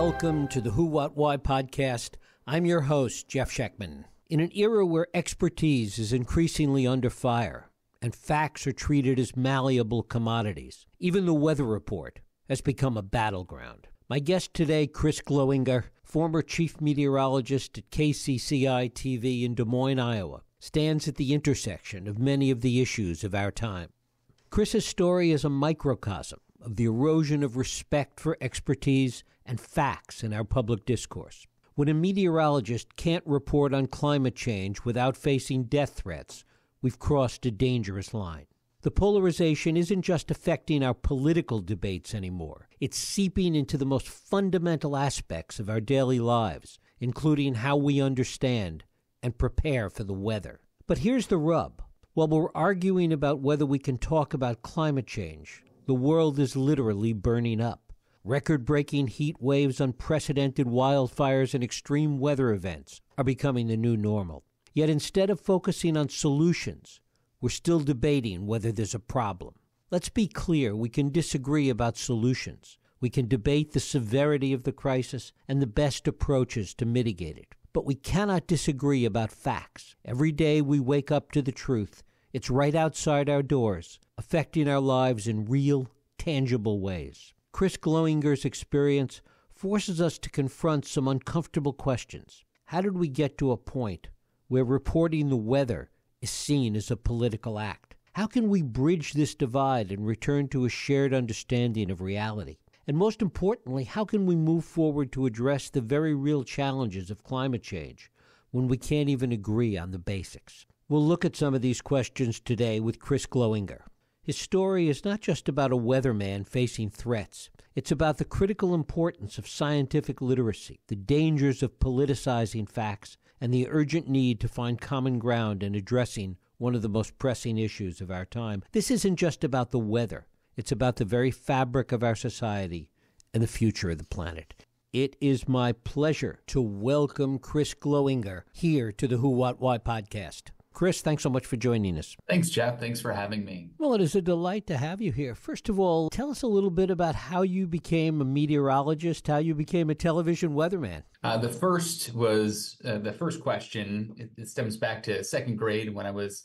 Welcome to the Who, What, Why podcast. I'm your host, Jeff Schechtman. In an era where expertise is increasingly under fire and facts are treated as malleable commodities, even the weather report has become a battleground. My guest today, Chris Gloninger, former chief meteorologist at KCCI-TV in Des Moines, Iowa, stands at the intersection of many of the issues of our time. Chris's story is a microcosm of the erosion of respect for expertise and facts in our public discourse. When a meteorologist can't report on climate change without facing death threats, we've crossed a dangerous line. The polarization isn't just affecting our political debates anymore. It's seeping into the most fundamental aspects of our daily lives, including how we understand and prepare for the weather. But here's the rub. While we're arguing about whether we can talk about climate change, the world is literally burning up. Record-breaking heat waves, unprecedented wildfires, and extreme weather events are becoming the new normal. Yet instead of focusing on solutions, we're still debating whether there's a problem. Let's be clear, we can disagree about solutions. We can debate the severity of the crisis and the best approaches to mitigate it. But we cannot disagree about facts. Every day we wake up to the truth. It's right outside our doors, affecting our lives in real, tangible ways. Chris Gloninger's experience forces us to confront some uncomfortable questions. How did we get to a point where reporting the weather is seen as a political act? How can we bridge this divide and return to a shared understanding of reality? And most importantly, how can we move forward to address the very real challenges of climate change when we can't even agree on the basics? We'll look at some of these questions today with Chris Gloninger. His story is not just about a weatherman facing threats. It's about the critical importance of scientific literacy, the dangers of politicizing facts, and the urgent need to find common ground in addressing one of the most pressing issues of our time. This isn't just about the weather. It's about the very fabric of our society and the future of the planet. It is my pleasure to welcome Chris Gloninger here to the Who, What, Why podcast. Chris, thanks so much for joining us. Thanks, Jeff. Thanks for having me. Well, it is a delight to have you here. First of all, tell us a little bit about how you became a meteorologist, how you became a television weatherman. The first question, it stems back to second grade when I was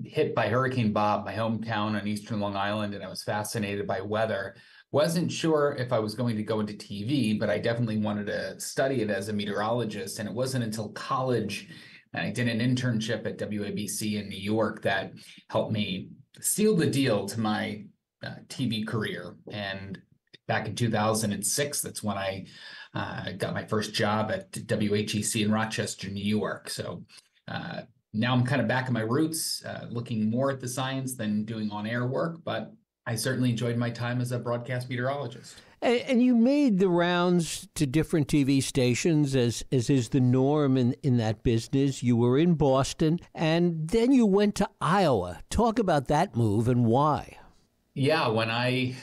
hit by Hurricane Bob, my hometown on eastern Long Island, and I was fascinated by weather. Wasn't sure if I was going to go into TV, but I definitely wanted to study it as a meteorologist, and it wasn't until college and I did an internship at WABC in New York that helped me seal the deal to my TV career. And back in 2006, that's when I got my first job at WHEC in Rochester, New York. So now I'm kind of back at my roots, looking more at the science than doing on-air work, but I certainly enjoyed my time as a broadcast meteorologist. And you made the rounds to different TV stations, as is the norm in that business. You were in Boston, and then you went to Iowa. Talk about that move and why. Yeah, when I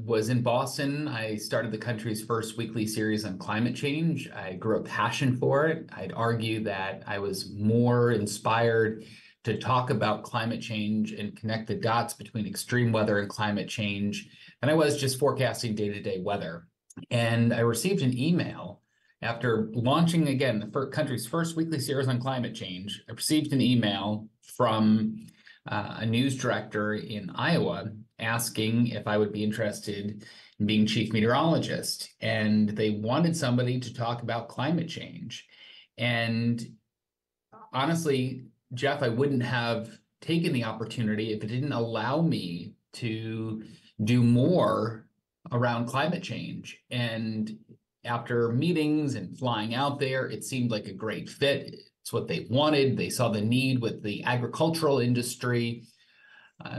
was in Boston, I started the country's first weekly series on climate change. I grew a passion for it. I'd argue that I was more inspired to talk about climate change and connect the dots between extreme weather and climate change than I was just forecasting day-to-day weather. And I received an email after launching, again, the country's first weekly series on climate change. I received an email from a news director in Iowa asking if I would be interested in being chief meteorologist. And they wanted somebody to talk about climate change. And honestly, Jeff, I wouldn't have taken the opportunity if it didn't allow me to do more around climate change. And after meetings and flying out there, it seemed like a great fit. It's what they wanted. They saw the need with the agricultural industry.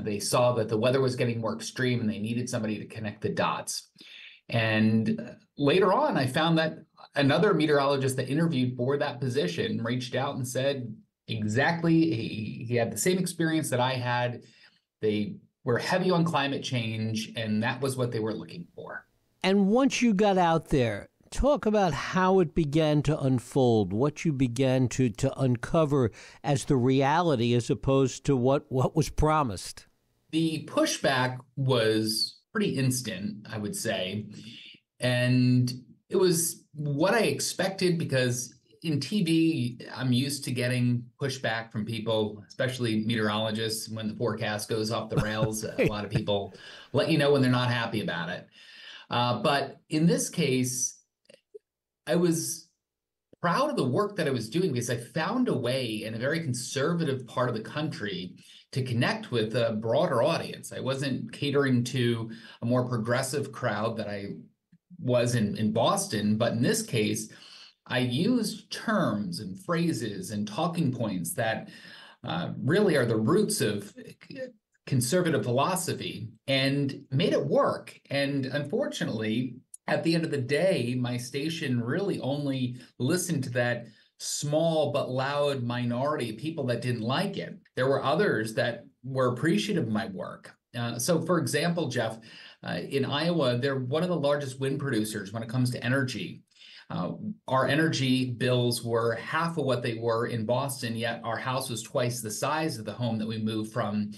They saw that the weather was getting more extreme and they needed somebody to connect the dots. And later on, I found that another meteorologist that interviewed for that position reached out and said exactly, he had the same experience that I had. They were heavy on climate change, and that was what they were looking for. And once you got out there, talk about how it began to unfold, what you began to uncover as the reality as opposed to what was promised. The pushback was pretty instant, I would say. And it was what I expected because in TV, I'm used to getting pushback from people, especially meteorologists. When the forecast goes off the rails, a lot of people let you know when they're not happy about it. But in this case, I was proud of the work that I was doing because I found a way in a very conservative part of the country to connect with a broader audience. I wasn't catering to a more progressive crowd that I was in Boston, but in this case, I used terms and phrases and talking points that really are the roots of conservative philosophy and made it work. And unfortunately, at the end of the day, my station really only listened to that small but loud minority of people that didn't like it. There were others that were appreciative of my work. So, for example, Jeff, in Iowa, they're one of the largest wind producers when it comes to energy. Our energy bills were half of what they were in Boston, yet our house was twice the size of the home that we moved from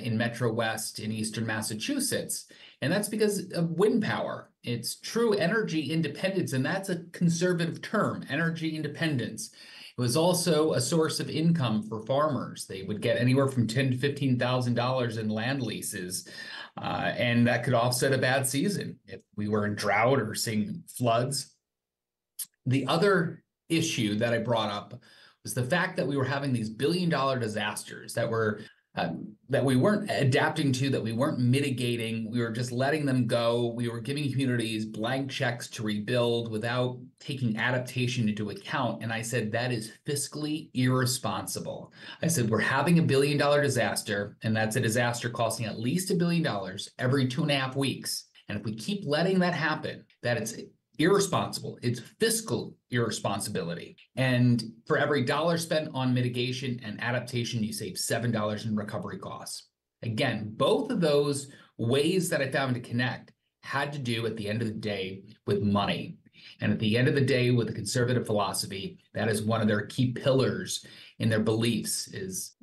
in Metro West in Eastern Massachusetts. And that's because of wind power. It's true energy independence, and that's a conservative term, energy independence. It was also a source of income for farmers. They would get anywhere from $10,000 to $15,000 in land leases, and that could offset a bad season if we were in drought or seeing floods. The other issue that I brought up was the fact that we were having these billion-dollar disasters that we weren't adapting to, that we weren't mitigating. We were just letting them go. We were giving communities blank checks to rebuild without taking adaptation into account. And I said, that is fiscally irresponsible. I said, we're having $1 billion disaster, and that's a disaster costing at least $1 billion every 2.5 weeks. And if we keep letting that happen, that it's irresponsible. It's fiscal irresponsibility. And for every dollar spent on mitigation and adaptation, you save $7 in recovery costs. Again, both of those ways that I found to connect had to do at the end of the day with money. And at the end of the day, with the conservative philosophy, that is one of their key pillars in their beliefs is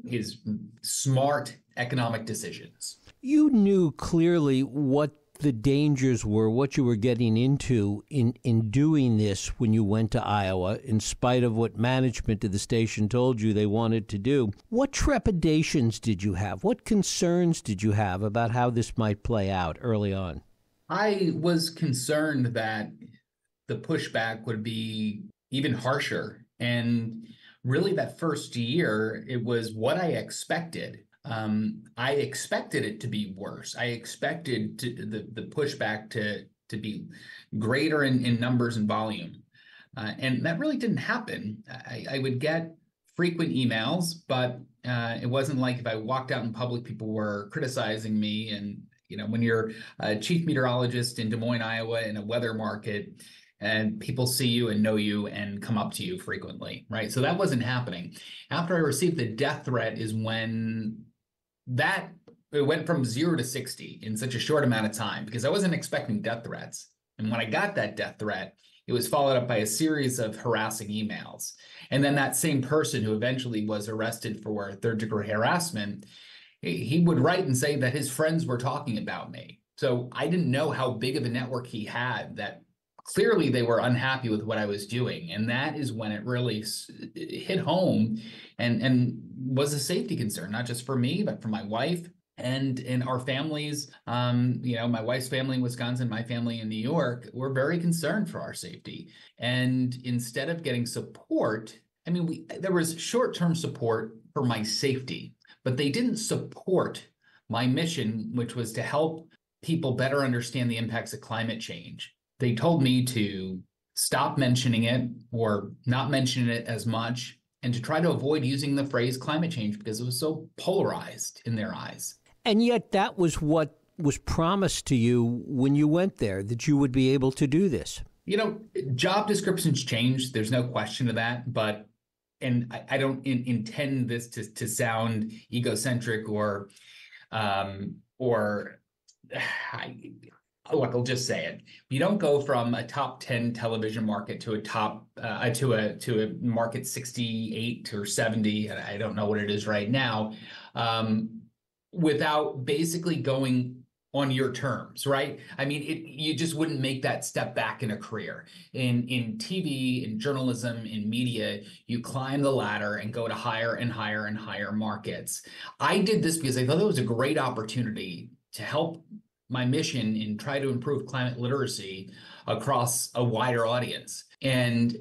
smart economic decisions. You knew clearly what the dangers were, what you were getting into in doing this when you went to Iowa, in spite of what management of the station told you they wanted to do. What trepidations did you have? What concerns did you have about how this might play out early on? I was concerned that the pushback would be even harsher. And really that first year, it was what I expected. I expected it to be worse. I expected the pushback to be greater in numbers and volume. And that really didn't happen. I would get frequent emails, but it wasn't like if I walked out in public, people were criticizing me. And, you know, when you're a chief meteorologist in Des Moines, Iowa, in a weather market, and people see you and know you and come up to you frequently, right? So that wasn't happening. After I received the death threat is when it went from 0 to 60 in such a short amount of time, because I wasn't expecting death threats. And when I got that death threat, it was followed up by a series of harassing emails. And then that same person who eventually was arrested for third-degree harassment, he would write and say that his friends were talking about me. So I didn't know how big of a network he had, that clearly they were unhappy with what I was doing. And that is when it really hit home and was a safety concern, not just for me, but for my wife and in our families. My wife's family in Wisconsin, my family in New York, we're very concerned for our safety. And instead of getting support, there was short-term support for my safety, but they didn't support my mission, which was to help people better understand the impacts of climate change. They told me to stop mentioning it or not mention it as much, and to try to avoid using the phrase climate change because it was so polarized in their eyes. And yet that was what was promised to you when you went there, that you would be able to do this. You know, job descriptions change. There's no question of that. And I don't intend this to sound egocentric or look, I'll just say it. You don't go from a top 10 television market to a market 68 or 70. And I don't know what it is right now, without basically going on your terms, right? I mean, you just wouldn't make that step back in a career. In TV, in journalism, in media, you climb the ladder and go to higher and higher and higher markets. I did this because I thought it was a great opportunity to help my mission and try to improve climate literacy across a wider audience. And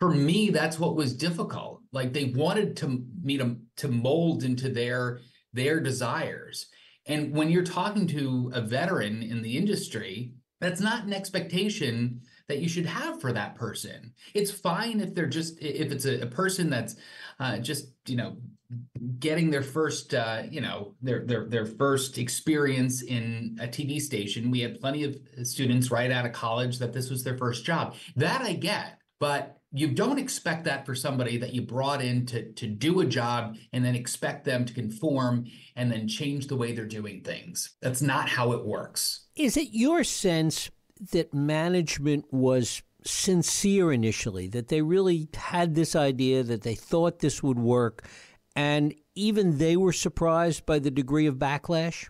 for me, that's what was difficult. Like they wanted me to mold into their desires. And when you're talking to a veteran in the industry, that's not an expectation that you should have for that person. It's fine if it's a person that's just, getting their first, their first experience in a TV station. We had plenty of students right out of college that this was their first job. That I get, but you don't expect that for somebody that you brought in to do a job and then expect them to conform and then change the way they're doing things. That's not how it works. Is it your sense that management was sincere initially, that they really had this idea, that they thought this would work, and even they were surprised by the degree of backlash?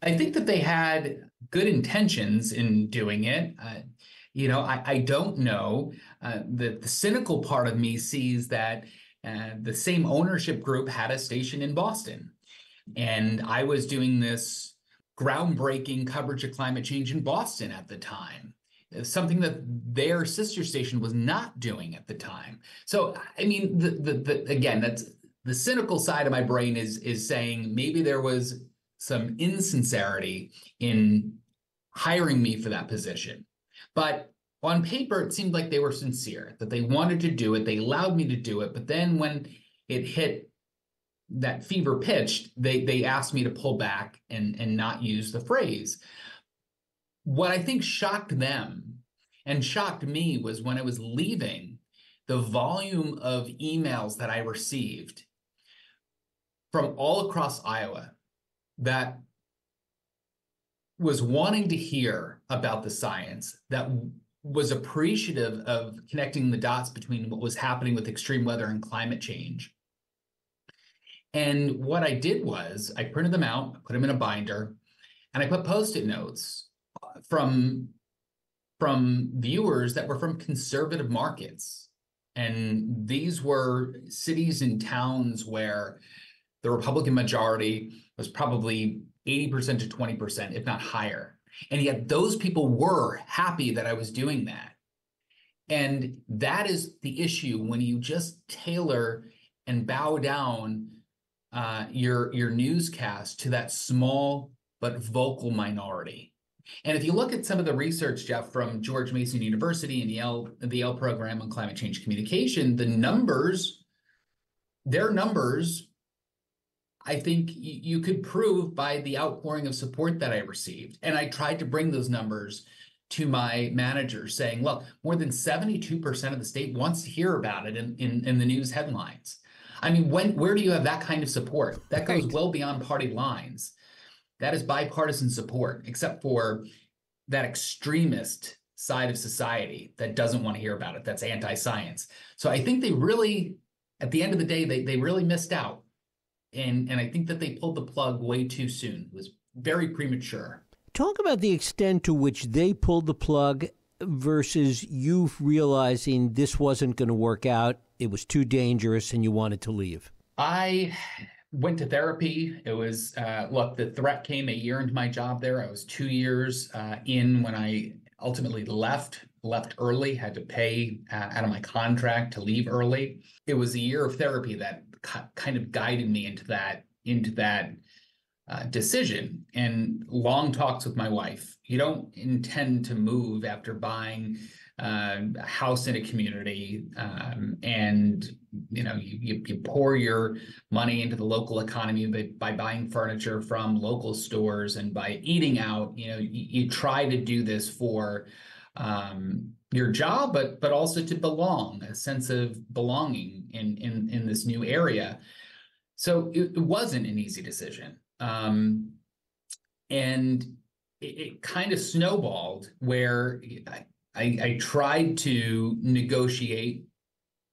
I think that they had good intentions in doing it. I don't know. The cynical part of me sees that the same ownership group had a station in Boston. And I was doing this groundbreaking coverage of climate change in Boston at the time, something that their sister station was not doing at the time. So, I mean, again, that's the cynical side of my brain is saying maybe there was some insincerity in hiring me for that position. But on paper, it seemed like they were sincere, that they wanted to do it. They allowed me to do it. But then when it hit that fever pitch, they asked me to pull back and not use the phrase. What I think shocked them and shocked me was when I was leaving, the volume of emails that I received from all across Iowa that was wanting to hear about the science, that was appreciative of connecting the dots between what was happening with extreme weather and climate change. And what I did was I printed them out, put them in a binder, and I put Post-it notes from viewers that were from conservative markets. And these were cities and towns where the Republican majority was probably 80% to 20%, if not higher. And yet those people were happy that I was doing that. And that is the issue when you just tailor and bow down your newscast to that small but vocal minority. And if you look at some of the research, Jeff, from George Mason University and the Yale program on climate change communication, their numbers, I think you could prove by the outpouring of support that I received. And I tried to bring those numbers to my managers saying, look, more than 72% of the state wants to hear about it in the news headlines. I mean, where do you have that kind of support? That goes well beyond party lines. That is bipartisan support, except for that extremist side of society that doesn't want to hear about it, that's anti-science. So I think they really, at the end of the day, they really missed out. And I think that they pulled the plug way too soon. It was very premature. Talk about the extent to which they pulled the plug versus you realizing this wasn't going to work out, it was too dangerous, and you wanted to leave. I went to therapy. It was, look, the threat came a year into my job there. I was 2 years in when I ultimately left early, had to pay out of my contract to leave early. It was a year of therapy that kind of guided me into that decision, and long talks with my wife. You don't intend to move after buying a house in a community, and you pour your money into the local economy by buying furniture from local stores and by eating out. You try to do this for your job, but also to belong, a sense of belonging in this new area. So it wasn't an easy decision. And it kind of snowballed where I tried to negotiate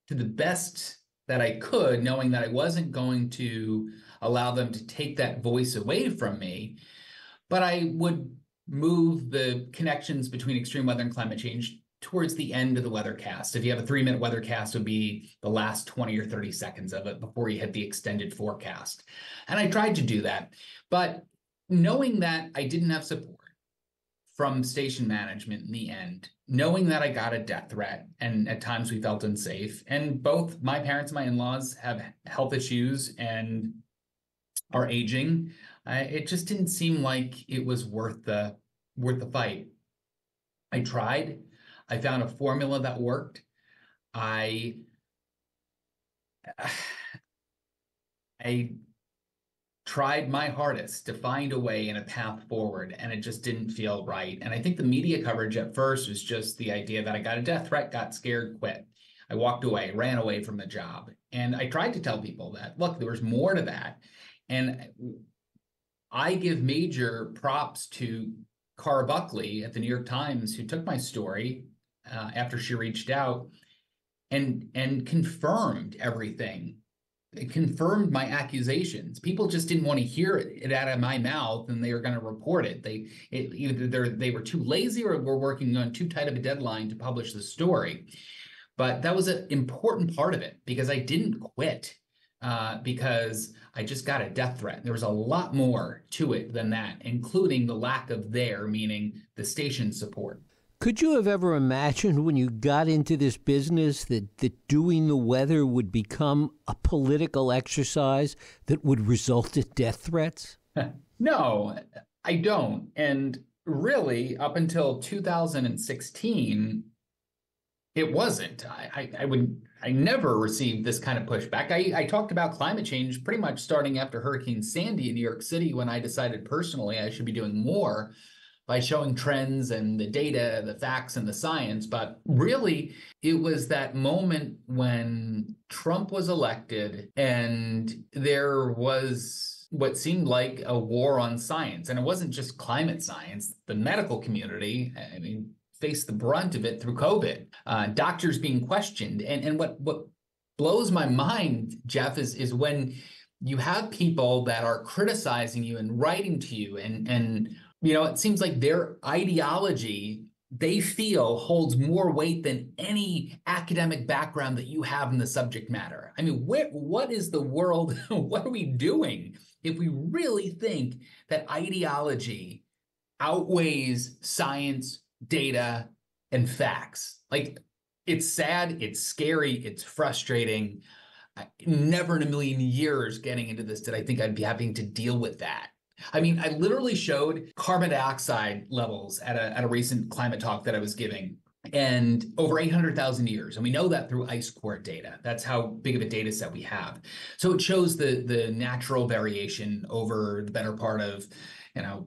to the best that I could, knowing that I wasn't going to allow them to take that voice away from me. But I would move the connections between extreme weather and climate change towards the end of the weathercast. If you have a 3-minute weathercast, it would be the last 20 or 30 seconds of it before you hit the extended forecast. And I tried to do that. But knowing that I didn't have support from station management in the end, knowing that I got a death threat and at times we felt unsafe, and both my parents and my in-laws have health issues and are aging, it just didn't seem like it was worth the fight. I tried. I found a formula that worked. I tried my hardest to find a way and a path forward, and it just didn't feel right. And I think the media coverage at first was just the idea that I got a death threat, got scared, quit. I walked away, ran away from the job. And I tried to tell people that, look, there was more to that. And I give major props to Cara Buckley at the New York Times, who took my story after she reached out and confirmed everything. It confirmed my accusations. People just didn't want to hear it out of my mouth, and they were going to report it. Either they were too lazy or were working on too tight of a deadline to publish the story. But that was an important part of it, because I didn't quit because I just got a death threat. There was a lot more to it than that, including the lack of meaning the station support. Could you have ever imagined when you got into this business that doing the weather would become a political exercise that would result in death threats? No, I don't. And really, up until 2016, it wasn't. I never received this kind of pushback. I talked about climate change pretty much starting after Hurricane Sandy in New York City, when I decided personally I should be doing more by showing trends and the data, the facts, and the science. But really, it was that moment when Trump was elected and there was what seemed like a war on science. And it wasn't just climate science. The medical community, faced the brunt of it through COVID. Doctors being questioned. And what blows my mind, Jeff, is when you have people that are criticizing you and writing to you and it seems like their ideology, they feel, holds more weight than any academic background that you have in the subject matter. What is the world? What are we doing if we really think that ideology outweighs science, data, and facts? Like, it's sad, it's scary, it's frustrating. Never in a million years getting into this did I think I'd be having to deal with that. I literally showed carbon dioxide levels at a recent climate talk that I was giving, and over 800,000 years. And we know that through ice core data. That's how big of a data set we have. So it shows the natural variation over the better part of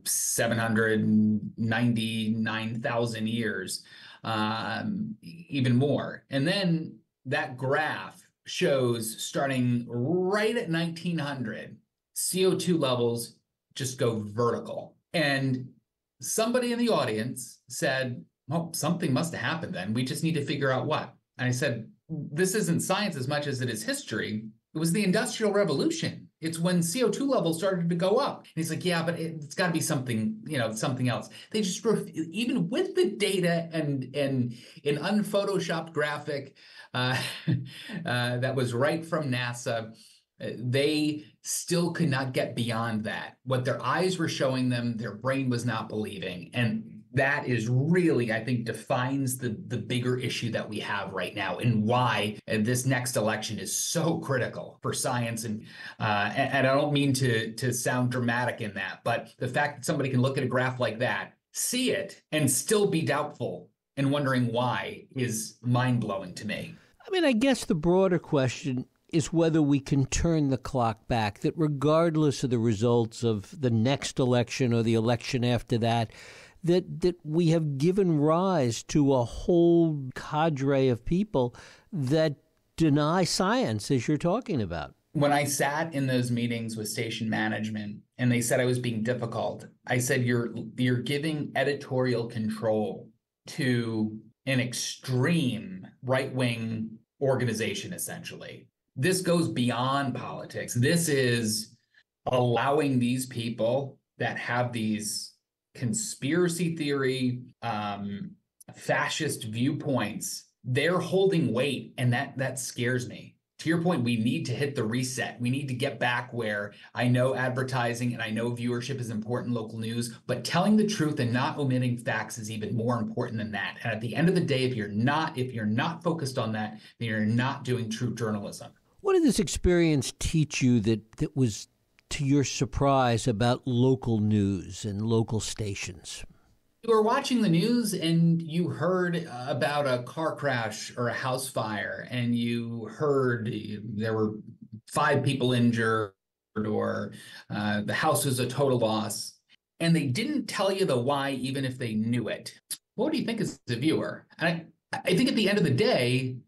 799,000 years, even more. And then that graph shows, starting right at 1900, CO2 levels just go vertical. And somebody in the audience said, well, something must have happened then. We just need to figure out what. And I said, this isn't science as much as it is history. It was the Industrial Revolution. It's when CO2 levels started to go up. And he's like, yeah, but it's got to be something, something else. They just, even with the data and an unphotoshopped graphic that was right from NASA, they still could not get beyond that. What their eyes were showing them, their brain was not believing. And that is really, I think, defines the bigger issue that we have right now, and why this next election is so critical for science. And I don't mean to sound dramatic in that, but the fact that somebody can look at a graph like that, see it, and still be doubtful and wondering why is mind-blowing to me. I guess the broader question is whether we can turn the clock back, that regardless of the results of the next election or the election after that, that we have given rise to a whole cadre of people that deny science, as you're talking about. When I sat in those meetings with station management and they said I was being difficult, I said, you're giving editorial control to an extreme right-wing organization, essentially. This goes beyond politics. This is allowing these people that have these conspiracy theory, fascist viewpoints, they're holding weight, and that scares me. To your point, we need to hit the reset. We need to get back where I know advertising and I know viewership is important, local news, but telling the truth and not omitting facts is even more important than that. And at the end of the day, if you're not focused on that, then you're not doing true journalism. What did this experience teach you that was to your surprise about local news and local stations? You were watching the news and you heard about a car crash or a house fire, and you heard there were 5 people injured, or the house was a total loss, and they didn't tell you the why, even if they knew it. What do you think as a viewer? And I think at the end of the day,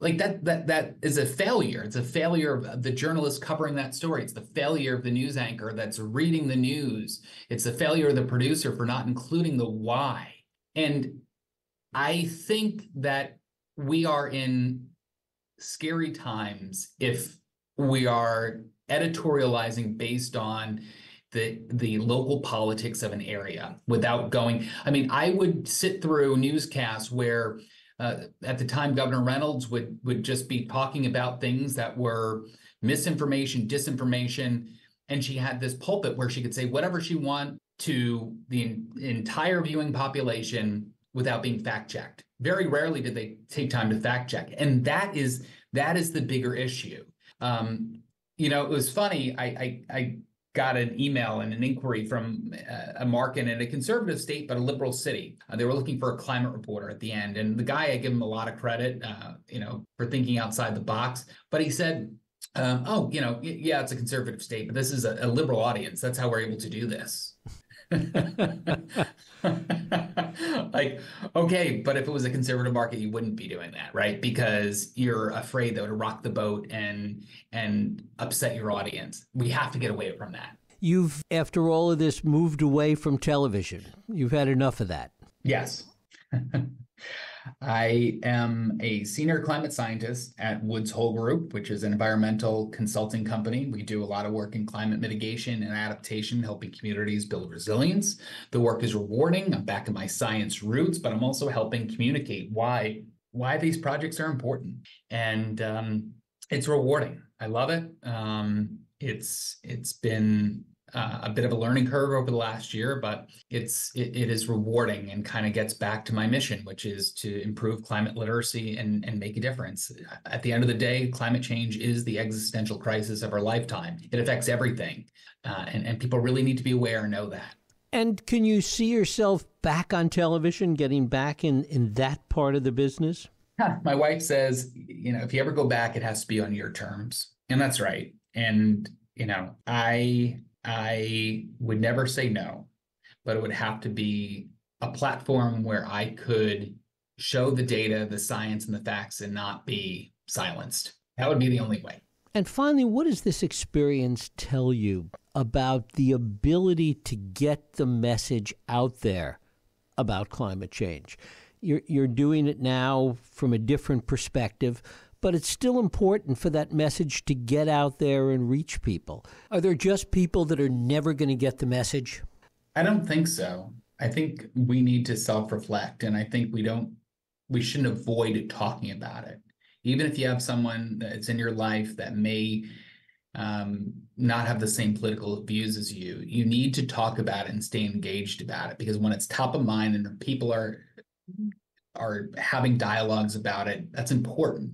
like that is a failure. It's a failure of the journalist covering that story. It's the failure of the news anchor that's reading the news. It's the failure of the producer for not including the why. And I think that we are in scary times if we are editorializing based on the local politics of an area without going. I mean, I would sit through newscasts where at the time, Governor Reynolds would just be talking about things that were misinformation, disinformation, and she had this pulpit where she could say whatever she wanted to the entire viewing population without being fact-checked. Very rarely did they take time to fact-check, and that is the bigger issue. It was funny. I got an email and an inquiry from a market in a conservative state, but a liberal city. They were looking for a climate reporter at the end. And the guy, I give him a lot of credit, for thinking outside the box. But he said, yeah, it's a conservative state, but this is a liberal audience. That's how we're able to do this. Like, okay, but if it was a conservative market, you wouldn't be doing that, right? Because you're afraid that would rock the boat and upset your audience. We have to get away from that. You've, after all of this, moved away from television. You've had enough of that. Yes. I am a senior climate scientist at Woods Hole Group, which is an environmental consulting company. We do a lot of work in climate mitigation and adaptation, helping communities build resilience. The work is rewarding. I'm back in my science roots, but I'm also helping communicate why these projects are important. And it's rewarding. I love it. It's been a bit of a learning curve over the last year, but it is rewarding and kind of gets back to my mission, which is to improve climate literacy and make a difference. At the end of the day, climate change is the existential crisis of our lifetime. It affects everything, and people really need to be aware and know that. And can you see yourself back on television, getting back in that part of the business? My wife says, if you ever go back, it has to be on your terms. And that's right. And, I would never say no, but it would have to be a platform where I could show the data, the science, and the facts and not be silenced. That would be the only way. And finally, what does this experience tell you about the ability to get the message out there about climate change? You're doing it now from a different perspective, but it's still important for that message to get out there and reach people. Are there just people that are never going to get the message? I don't think so. I think we need to self-reflect, and I think we shouldn't avoid talking about it. Even if you have someone that's in your life that may not have the same political views as you, you need to talk about it and stay engaged about it, because when it's top of mind and people are having dialogues about it, that's important.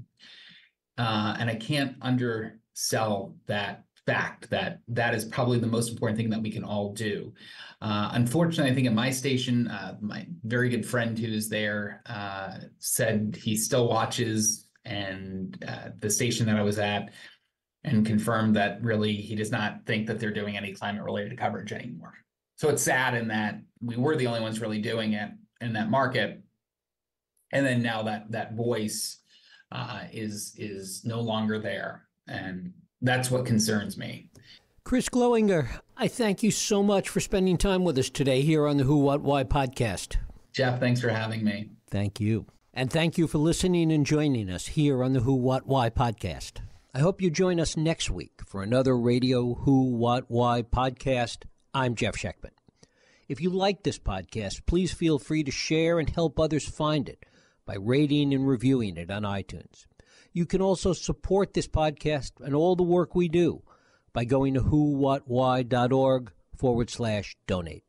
And I can't undersell that fact that is probably the most important thing that we can all do. Unfortunately, I think at my station, my very good friend who's there said he still watches and the station that I was at, and confirmed that really he does not think that they're doing any climate-related coverage anymore. So it's sad in that we were the only ones really doing it in that market. And then now that voice is no longer there. And that's what concerns me. Chris Gloninger, I thank you so much for spending time with us today here on the Who, What, Why podcast. Jeff, thanks for having me. Thank you. And thank you for listening and joining us here on the Who, What, Why podcast. I hope you join us next week for another radio Who, What, Why podcast. I'm Jeff Sheckman. If you like this podcast, please feel free to share and help others find it by rating and reviewing it on iTunes. You can also support this podcast and all the work we do by going to whowhatwhy.org/donate.